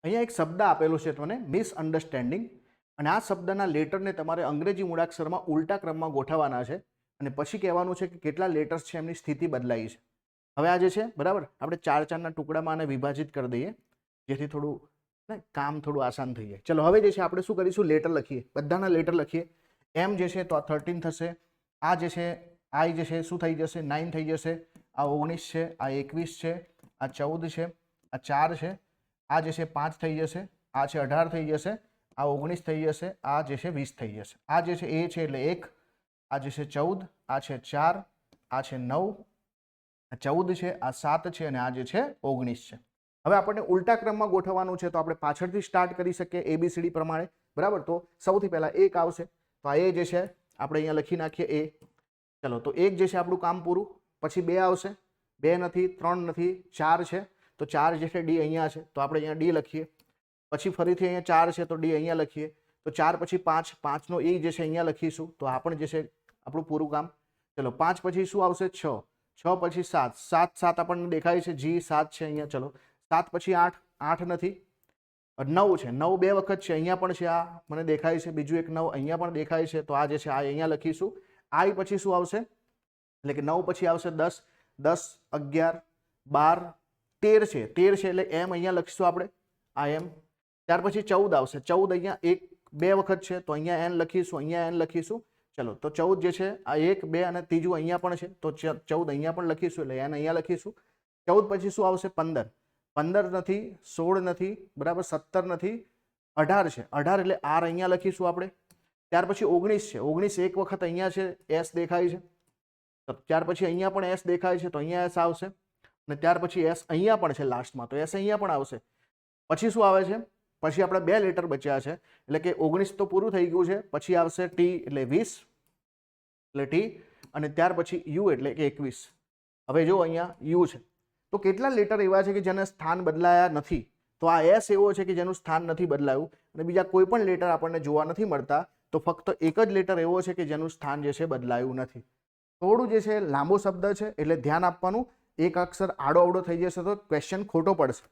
અહીંયા એક શબ્દ આપેલો છે તમને મિસઅન્ડરસ્ટેન્ડિંગ, અને આ શબ્દના લેટરને તમારે અંગ્રેજી મૂળાક્ષરમાં ઉલટા ક્રમમાં ગોઠવવાના છે અને પછી કહેવાનું છે કે કેટલા લેટર્સ છે એમની સ્થિતિ બદલાઈ છે. હવે આ જે છે બરાબર, આપણે 4-4ના ટુકડામાં આને વિભાજિત કરી દઈએ જેથી થોડું કામ થોડું આસાન થઈ જાય. ચલો હવે જે છે આપણે શું કરીશું, લેટર લખીએ, બધાના લેટર લખીએ. એમ જે છે તો આ 13 થશે, આ જે છે આઈ જે છે શું થઈ જશે 9 થઈ જશે, આ 19 છે, આ 21 છે, આ 14 છે, આ 4 છે, આ જે છે 5 થઈ જશે, આ છે 18 થઈ જશે, આ 19 થઈ જશે, આ જે છે 20 થઈ જશે. આ જે છે એ છે એટલે 1, આ જે છે 14, આ છે 4, આ છે 9, આ 14 છે, આ 7 છે અને આ જે છે 19 છે. હવે આપણને ઉલટા ક્રમમાં ગોઠવવાનું છે તો આપણે પાછળથી સ્ટાર્ટ કરી શકીએ ABCD પ્રમાણે, બરાબર. તો સૌથી પહેલા 1 આવશે તો આ એ જે છે આપણે અહીંયા લખી નાખીએ એ. ચલો તો 1 જે છે આપણું કામ પૂરું. પછી 2 આવશે, 2 નથી, 3 નથી, 4 છે તો 4 જે છે ડી અહીંયા છે તો આપણે અહીંયા ડી લખીએ. પછી ફરીથી અહીંયા 4 છે તો ડી અહીંયા લખીએ. તો 4 પછી 5, 5નો એ જે છે અહીંયા લખીશું તો આ પણ જે છે આપણું પૂરું કામ. ચલો 5 પછી શું આવશે 6, 6 પછી 7, 7 આપણને દેખાય છે જી 7 છે અહીંયા. ચલો 7 પછી 8, 8 નથી, 9 છે, 9 બે વખત છે અહીંયા પણ છે, આ મને દેખાય છે, બીજું એક 9 અહીંયા પણ દેખાય છે તો આ જે છે આ અહીંયા લખીશું. આઈ પછી શું આવશે એટલે કે 9 પછી આવશે 10, 10, 11, 12, 13 છે, 13 છે એટલે એમ અહીંયા લખીશું આપણે, આ એમ. ત્યાર પછી 14 આવશે, 14 અહીંયા એક બે વખત છે તો અહીંયા એન લખીશું, અહીંયા એન લખીશું. ચલો તો 14 જે છે આ 1, 2 અને ત્રીજું અહીંયા પણ છે તો 14 અહીંયા પણ લખીશું એટલે એન અહીંયા લખીશું. 14 પછી શું આવશે 15, 15 નથી, 16 નથી, બરાબર, 17 નથી, 18 છે, 18 એટલે આર અહીંયા લખીશું આપણે. ત્યાર પછી 19 છે, 19 એક વખત અહીંયા છે એસ દેખાય છે, ત્યાર પછી અહીંયા પણ એસ દેખાય છે તો અહીંયા એસ આવશે અને ત્યાર પછી એસ અહીંયા પણ છે લાસ્ટમાં તો એસ અહીંયા પણ આવશે. પછી શું આવે છે, પછી આપણે 2 લેટર બચ્યા છે એટલે કે 19 તો પૂરું થઈ ગયું છે. પછી આવશે ટી એટલે 20 એટલે ટી અને ત્યાર પછી યુ એટલે કે 21. હવે જો અહીંયા યુ છે તો કેટલા લેટર એવા છે કે જેના સ્થાન બદલાયા નથી, તો આ એસ એવો છે કે જેનું સ્થાન નથી બદલાયું અને બીજા કોઈ પણ લેટર આપણને જોવા નથી મળતા, તો ફક્ત એક જ લેટર એવો છે કે જેનું સ્થાન જે છે બદલાયું નથી. થોડું જે છે લાંબો શબ્દ છે એટલે ધ્યાન આપવાનું, એક અક્ષર આડો અવડો થઈ જશે તો ક્વેશ્ચન ખોટો પડશે.